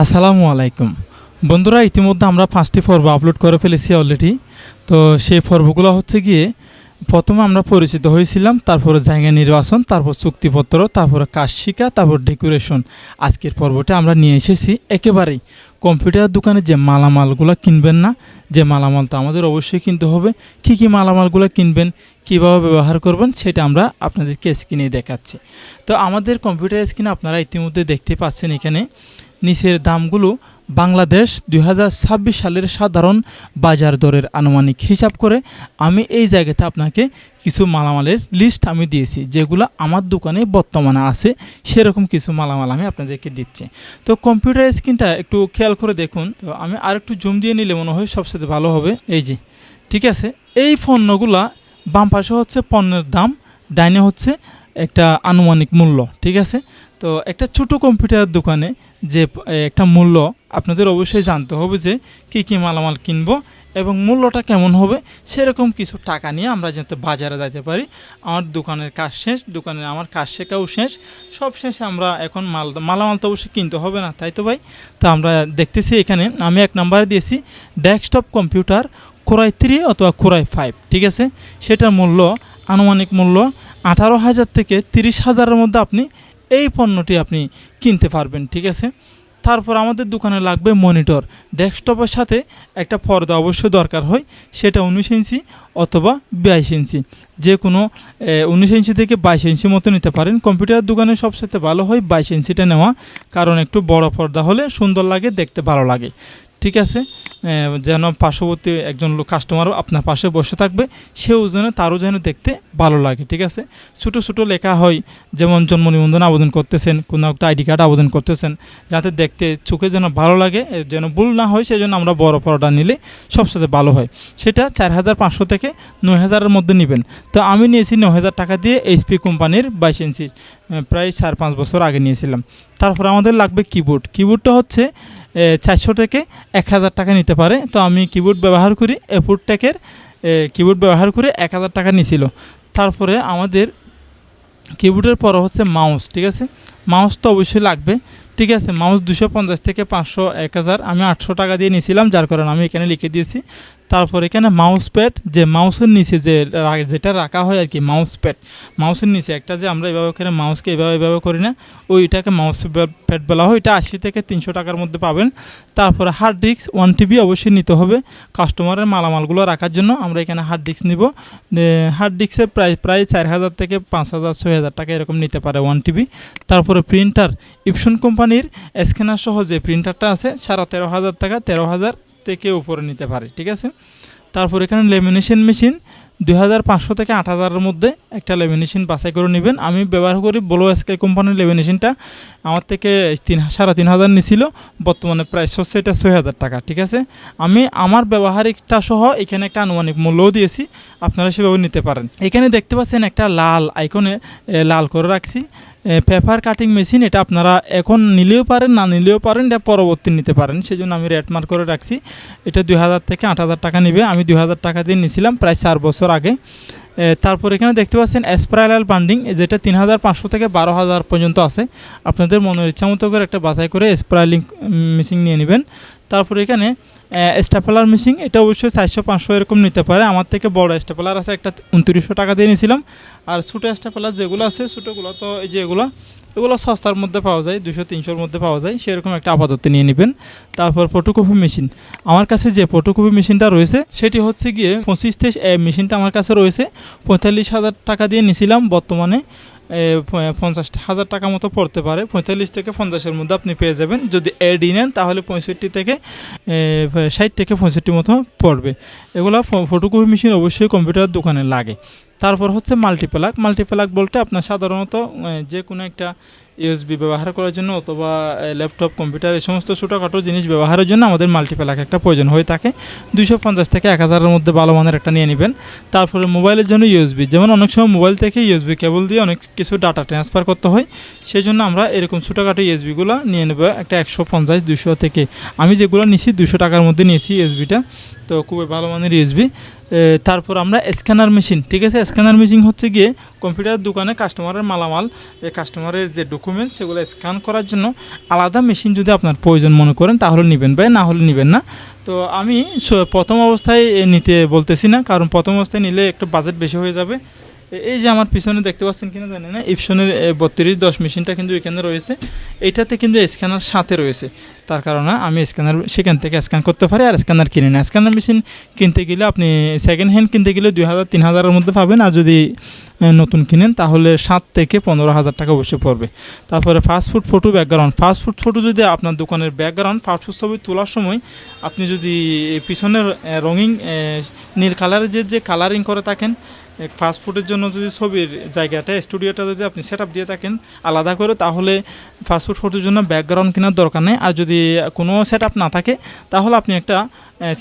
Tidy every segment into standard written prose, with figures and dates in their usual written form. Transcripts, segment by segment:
আসসালামু আলাইকুম বন্ধুরা, ইতিমধ্যে আমরা 5টি পর্ব আপলোড করে ফেলেছি অলরেডি। তো সেই পর্বগুলো হচ্ছে গিয়ে প্রথমে আমরা পরিচিত হয়েছিলাম, তারপরে জায়গা নির্বাচন, তারপর চুক্তিপত্র, তারপরে কাজ শিখা, তারপর ডেকোরেশন। আজকের পর্বটা আমরা নিয়ে এসেছি একেবারেই কম্পিউটার দোকানে যে মালামালগুলো কিনবেন না, যে মালামাল তো আমাদের অবশ্যই কিনতে হবে, কী কী মালামালগুলো কিনবেন, কীভাবে ব্যবহার করবেন, সেটা আমরা আপনাদেরকে স্ক্রিনে দেখাচ্ছি। তো আমাদের কম্পিউটার স্ক্রিনে আপনারা ইতিমধ্যে দেখতে পাচ্ছেন এখানে নিচের দামগুলো বাংলাদেশ 2026 সালের সাধারণ বাজার দরের আনুমানিক হিসাব করে আমি এই জায়গাতে আপনাকে কিছু মালামালের লিস্ট আমি দিয়েছি, যেগুলো আমার দোকানে বর্তমানে আছে। সেরকম কিছু মালামাল আমি আপনাদেরকে দিচ্ছি। তো কম্পিউটার স্ক্রিনটা একটু খেয়াল করে দেখুন। তো আমি আর একটু জুম দিয়ে নিলে মনে হয় সবচেয়ে ভালো হবে। এই যে ঠিক আছে, এই পণ্যগুলা বাম পাশে হচ্ছে পণ্যের দাম, ডাইনে হচ্ছে একটা আনুমানিক মূল্য। ঠিক আছে, তো একটা ছোট কম্পিউটার দোকানে যে একটা মূল্য আপনাদের অবশ্যই জানতে হবে, যে কী কী মালামাল কিনবো এবং মূল্যটা কেমন হবে। সেরকম কিছু টাকা নিয়ে আমরা যাতে বাজারে যাইতে পারি। আমার দোকানের কাজ শেষ, দোকানের আমার কাজ শেখাও শেষ, সব শেষে আমরা এখন মালামাল তো অবশ্যই কিনতে হবে না, তাই তো ভাই? তো আমরা দেখতেছি এখানে আমি 1 নম্বরে দিয়েছি ডেস্কটপ কম্পিউটার কোরাই 3 অথবা কোরাই 5। ঠিক আছে, সেটার মূল্য আনুমানিক মূল্য 18,000 থেকে 30,000-এর মধ্যে আপনি এই পণ্যটি আপনি কিনতে পারবেন। ঠিক আছে, তারপর আমাদের দোকানে লাগবে মনিটর। ডেস্কটপের সাথে একটা পর্দা অবশ্যই দরকার হয়, সেটা 19 ইঞ্চি অথবা 22 ইঞ্চি, যে কোনো 19 ইঞ্চি থেকে 22 ইঞ্চি মতো নিতে পারেন। কম্পিউটার দোকানে সবসাথে ভালো হয় 22 ইঞ্চিটা নেওয়া, কারণ একটু বড় পর্দা হলে সুন্দর লাগে, দেখতে ভালো লাগে। ঠিক আছে, যেন পার্শ্ববর্তী একজন লোক কাস্টমারও আপনার পাশে বসে থাকবে, সেও যেন তারও যেন দেখতে ভালো লাগে। ঠিক আছে, ছোটো ছোটো লেখা হয়, যেমন জন্ম নিবন্ধন আবেদন করতেছেন, কোনো একটা আইডি কার্ড আবেদন করতেছেন, যাতে দেখতে চোখে যেন ভালো লাগে, যেন ভুল না হয়, সেই জন্য আমরা বড় পর্দা নিলে সবসাথে ভালো হয়। সেটা 4,500 থেকে 9,000-এর মধ্যে নেবেন। তো আমি নিয়েছি 9,000 টাকা দিয়ে এইচপি কোম্পানির 22 ইঞ্চি, প্রায় 4-5 বছর আগে নিয়েছিলাম। তারপর আমাদের লাগবে কিবোর্ড। কিবোর্ডটা হচ্ছে 400 থেকে 1,000 টাকা নিতে পারে। তো আমি কিবোর্ড ব্যবহার করি, এফোর্টেকের কিবোর্ড ব্যবহার করে 1,000 টাকা নিয়েছিল। তারপরে আমাদের কিবোর্ডের পর হচ্ছে মাউস। ঠিক আছে, মাউস তো অবশ্যই লাগবে। ঠিক আছে, মাউস 250 থেকে 500, 1,000, আমি 800 টাকা দিয়ে নিয়েছিলাম, যার কারণে আমি এখানে লিখে দিয়েছি। তারপর এখানে মাউস প্যাড, যে মাউসের নিচে যেটা রাখা হয় আর কি, মাউস প্যাড, মাউসের নিচে একটা যে আমরা এভাবে করে মাউসকে এভাবে করি না, ওইটাকে মাউস প্যাড বলা হয়। এটা 80 থেকে 300 টাকার মধ্যে পাবেন। তারপরে হার্ড ডিস্ক 1 TB অবশ্যই নিতে হবে কাস্টমারের মালামালগুলো রাখার জন্য। আমরা এখানে হার্ড ডিস্ক নিব। হার্ড ডিস্কের প্রায় 4,000 থেকে 5,000, 6,000 টাকা এরকম নিতে পারে 1 TB। তারপরে প্রিন্টার, ইপসন কোম্পানির স্ক্যানার সহ যে প্রিন্টারটা আছে 13,500 টাকা, 13,000 থেকে উপরে নিতে পারে। ঠিক আছে, তারপর এখানে লেমিনেশন মেশিন 2,500 থেকে 8,000-এর মধ্যে একটা লেমিনেশন বাছাই করে নেবেন। আমি ব্যবহার করি ব্লু স্কেল কোম্পানির লেমিনেশনটা, আমার থেকে 3,500 নিছিল, বর্তমানে প্রায় সেটা 6,000 টাকা। ঠিক আছে, আমি আমার ব্যবহারিকটা সহ এখানে একটা আনুমানিক মূল্যও দিয়েছি, আপনারা সেভাবে নিতে পারেন। এখানে দেখতে পাচ্ছেন একটা লাল আইকনে লাল করে রাখছি পেপার কাটিং মেশিন। এটা আপনারা এখন নিলেও পারেন, না নিলেও পারেন, এটা পরবর্তী নিতে পারেন, সেই জন্য আমি রেট মার্ক করে রাখছি। এটা 2,000 থেকে 8,000 টাকা নেবে। আমি 2,000 টাকা দিয়ে নিয়েছিলাম প্রায় 4 বছর আগে। তারপর এখানে দেখতে পাচ্ছেন স্পাইরাল বান্ডিং, যেটা 3,500 থেকে 12,000 পর্যন্ত আছে। আপনাদের মনের ইচ্ছা মতো করে একটা বাছাই করে স্পাইরালিং মেশিন নিয়ে নেবেন। তারপর এখানে স্টেপলার মেশিন, এটা অবশ্যই 400-500 এরকম নিতে পারে। আমার থেকে বড় স্টেপলার আছে একটা, 2,900 টাকা দিয়ে নিয়েছিলাম। আর ছোটো স্টেপলার যেগুলো আছে, ছোটোগুলো তো এই যে এগুলো সস্তার মধ্যে পাওয়া যায়, 200-300-র মধ্যে পাওয়া যায়, সেরকম একটা আপাতত নিয়ে নেবেন। তারপর ফটোকপি মেশিন, আমার কাছে যে ফটোকপি মেশিনটা রয়েছে সেটি হচ্ছে গিয়ে 25 মেশিনটা আমার কাছে রয়েছে 45,000 টাকা দিয়ে নিয়েছিলাম। বর্তমানে 50,000 টাকা মতো পড়তে পারে, 45 থেকে 50-এর মধ্যে আপনি পেয়ে যাবেন। যদি এডি নেন তাহলে 65 থেকে 60 থেকে 65 মতো পড়বে। এগুলো ফটোকপি মেশিন অবশ্যই কম্পিউটার দোকানে লাগে। তারপর হচ্ছে মাল্টিপ্লাগ বলতে আপনার সাধারণত যে কোনো একটা ইউএসবি ব্যবহার করার জন্য অথবা ল্যাপটপ, কম্পিউটার, এই সমস্ত ছোটোখাটো জিনিস ব্যবহারের জন্য আমাদের মাল্টিপ্লাগ একটা প্রয়োজন হয়ে থাকে। 250 থেকে 1,000-এর মধ্যে ভালো মানের একটা নিয়ে নেবেন। তারপরে মোবাইলের জন্য ইউএসবি, যেমন অনেক সময় মোবাইল থেকে ইউএসবি কেবল দিয়ে অনেক কিছু ডাটা ট্রান্সফার করতে হয়, সেই জন্য আমরা এরকম ছোটোখাটো ইউএসবিগুলো নিয়ে নেব একটা 150-200 থেকে। আমি যেগুলো নিয়েছি 200 টাকার মধ্যে নিয়েছি ইউএসবিটা, তো খুবই ভালো মানের ইউএসবি। তারপর আমরা স্ক্যানার মেশিন, ঠিক আছে, স্ক্যানার মেশিন হচ্ছে গিয়ে কম্পিউটার দোকানে কাস্টমারের মালামাল, কাস্টমারের যে ডকুমেন্টস সেগুলো স্ক্যান করার জন্য আলাদা মেশিন যদি আপনার প্রয়োজন মনে করেন তাহলে নেবেন, বা না হলে নেবেন না। তো আমি প্রথম অবস্থায় নিতে বলতেছি না, কারণ প্রথম অবস্থায় নিলে একটু বাজেট বেশি হয়ে যাবে। এই যে আমার পিছনে দেখতে পাচ্ছেন কিনা জানি না, ইপসনের 3210 মেশিনটা কিন্তু এখানে রয়েছে। এইটাতে কিন্তু স্ক্যানার সাথে রয়েছে, তার কারণে আমি স্ক্যানার সেখান থেকে স্ক্যান করতে পারি আর স্ক্যানার কিনে না। স্ক্যানার মেশিন কিনতে গেলে আপনি সেকেন্ড হ্যান্ড কিনতে গেলে 2000-3000-এর মধ্যে পাবেন, আর যদি নতুন কিনেন তাহলে 7 থেকে 15,000 টাকা অবশ্যই পড়বে। তারপরে fast food photo background, fast food photo যদি আপনার দোকানের ব্যাকগ্রাউন্ড ফাস্টফুড ছবি তোলার সময় আপনি যদি পিছনের রঙিন নীল কালারের যে কালারিং করে থাকেন, ফাস্টফুডের জন্য যদি ছবির জায়গাটা স্টুডিওটা যদি আপনি সেট আপ দিয়ে থাকেন আলাদা করে, তাহলে ফাস্টফুড ফটোর জন্য ব্যাকগ্রাউন্ড কেনার দরকার নেই। আর যদি কোনো সেট আপ না থাকে তাহলে আপনি একটা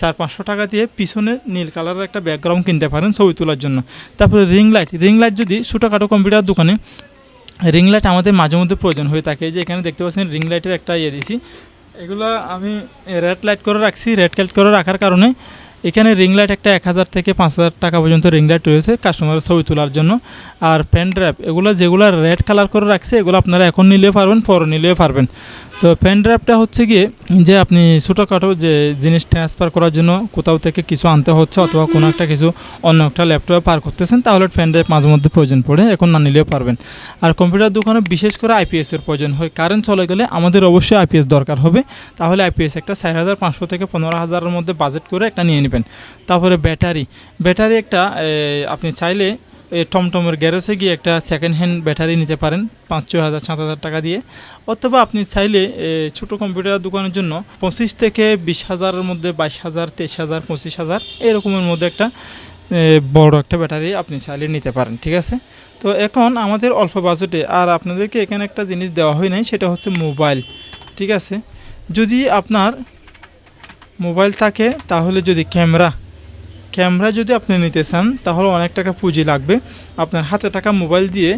400-500 টাকা দিয়ে পিছনে নীল কালারের একটা ব্যাকগ্রাউন্ড কিনতে পারেন ছবি তোলার জন্য। তারপরে রিং লাইট যদি ছোটোখাটো কম্পিউটার দোকানে রিং লাইট আমাদের মাঝে মধ্যে প্রয়োজন হয়ে থাকে, যে এখানে দেখতে পাচ্ছেন রিং লাইটের একটা দিছি, এগুলো আমি রেড লাইট করে রাখছি। রেড লাইট করে রাখার কারণে এখানে রিং লাইট একটা 1000 থেকে 5000 টাকা পর্যন্ত রিং লাইট রয়েছে কাস্টমারের ছবি তোলার জন্য। আর পেন ড্রাইভ যেগুলো রেড কালার করে রাখছে এগুলো আপনারা এখন নিলেও পারবেন, পরে নিলেও পারবেন। তো পেন ড্রাইভটা হচ্ছে গিয়ে যে আপনি ছোটোখাটো যে জিনিস ট্রান্সফার করার জন্য কোথাও থেকে কিছু আনতে হচ্ছে অথবা কোনো একটা কিছু অন্য একটা ল্যাপটপে পার করতেছেন, তাহলে পেন ড্রাইভ মাঝে মধ্যে প্রয়োজন পড়ে, এখন না নিলেও পারবেন। আর কম্পিউটার দোকানে বিশেষ করে আইপিএসের প্রয়োজন হয়, কারেন্ট চলে গেলে আমাদের অবশ্যই আইপিএস দরকার হবে, তাহলে আইপিএস একটা 4500 থেকে 15,000-এর মধ্যে বাজেট করে একটা নিয়ে নেবেন। তারপরে ব্যাটারি একটা আপনি চাইলে টমটমের গ্যারেজে গিয়ে একটা সেকেন্ড হ্যান্ড ব্যাটারি নিতে পারেন 5,000-6,000 টাকা দিয়ে, অথবা আপনি চাইলে ছোটো কম্পিউটার দোকানের জন্য 25 থেকে 20,000-এর মধ্যে 22,000, 23,000, 25,000 এরকমের মধ্যে একটা বড় একটা ব্যাটারি আপনি চাইলে নিতে পারেন, ঠিক আছে। তো এখন আমাদের অল্প বাজেটে, আর আপনাদেরকে এখানে একটা জিনিস দেওয়া হয় নাই, সেটা হচ্ছে মোবাইল, ঠিক আছে। যদি আপনার মোবাইল থাকে তাহলে যদি ক্যামেরা যদি আপনি নিতে চান তাহলে অনেক টাকা পুঁজি লাগবে। আপনার হাতে টাকা মোবাইল দিয়ে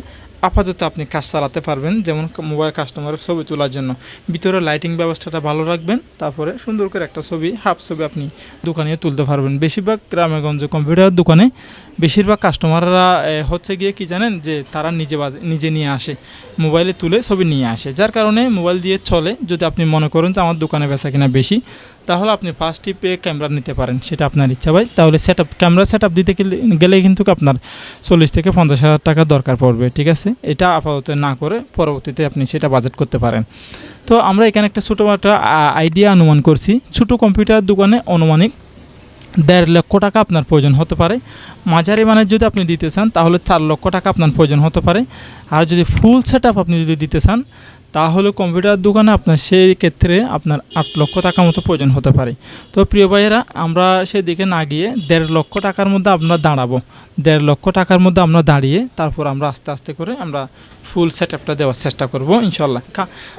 আপাতত আপনি কাজ চালাতে পারবেন, যেমন মোবাইল কাস্টমারের ছবি তোলার জন্য ভিতরে লাইটিং ব্যবস্থাটা ভালো রাখবেন, তারপরে সুন্দর করে একটা হাফ ছবি আপনি দোকানে তুলতে পারবেন। বেশিরভাগ গ্রামেগঞ্জে কম্পিউটার দোকানে বেশিরভাগ কাস্টমাররা হচ্ছে গিয়ে কি জানেন, যে তারা নিজে নিয়ে আসে, মোবাইলে তুলে ছবি নিয়ে আসে, যার কারণে মোবাইল দিয়ে চলে। যদি আপনি মনে করেন যে আমার দোকানে বেচা কিনা বেশি, তাহলে আপনি ফার্স্ট টিপে ক্যামেরা নিতে পারেন, সেটা আপনার ইচ্ছা ভাই। তাহলে ক্যামেরা সেট আপ দিতে গেলে কিন্তু আপনার 40 থেকে 50,000 টাকা দরকার পড়বে, ঠিক আছে। এটা আপাতত না করে পরবর্তীতে আপনি সেটা বাজেট করতে পারেন। তো আমরা এখানে একটা ছোটো একটা আইডিয়া অনুমান করছি, ছোটো কম্পিউটার দোকানে আনুমানিক 1.5 লক্ষ টাকা আপনার প্রয়োজন হতে পারে। মাঝারি মানের যদি আপনি দিতে চান তাহলে 4 লক্ষ টাকা আপনার প্রয়োজন হতে পারে। আর যদি ফুল সেট আপ আপনি যদি দিতে চান তাহলে কম্পিউটার দোকানে আপনার সেই ক্ষেত্রে আপনার 8 লক্ষ টাকা মতো প্রয়োজন হতে পারে। তো প্রিয় ভাইয়েরা, আমরা সেদিকে না গিয়ে 1.5 লক্ষ টাকার মধ্যে আমরা দাঁড়াবো। 1.5 লক্ষ টাকার মধ্যে আমরা দাঁড়িয়ে তারপর আমরা আস্তে আস্তে করে আমরা ফুল সেট আপটা দেওয়ার চেষ্টা করব ইনশাল্লাহ।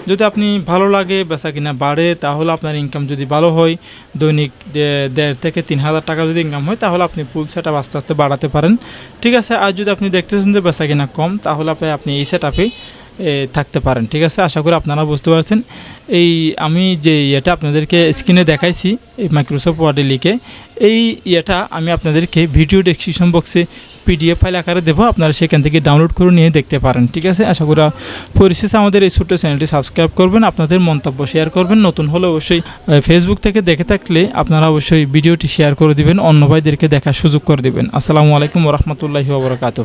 যদি আপনি ভালো লাগে বেচা কিনা বাড়ে, তাহলে আপনার ইনকাম যদি ভালো হয়, দৈনিক 1.5 থেকে 3,000 টাকা যদি ইনকাম হয়, তাহলে আপনি ফুল সেট আপ আস্তে আস্তে বাড়াতে পারেন, ঠিক আছে। আর যদি আপনি দেখতেছেন যে বেচা কিনা কম, তাহলে আপনি এই সেট আপে থাকতে পারেন, ঠিক আছে। আশা করি আপনারা বুঝতে পারছেন। এই আমি যে এটা আপনাদেরকে স্ক্রিনে দেখাইছি এই মাইক্রোসফট ওয়ার্ডে লিখে, এই আমি আপনাদেরকে ভিডিও ডেসক্রিপশন বক্সে PDF ফাইল আকারে দেবো, আপনারা সেখান থেকে ডাউনলোড করে নিয়ে দেখতে পারেন, ঠিক আছে। আশা করি পরিশেষে আমাদের এই ছোট্ট চ্যানেলটি সাবস্ক্রাইব করবেন, আপনাদের মন্তব্য শেয়ার করবেন। নতুন হলে অবশ্যই ফেসবুক থেকে দেখে থাকলে আপনারা অবশ্যই ভিডিওটি শেয়ার করে দিবেন, অন্য ভাইদেরকে দেখার সুযোগ করে দিবেন। আসসালামু আলাইকুম ওয়া রাহমাতুল্লাহি ওয়া বারাকাতুহু।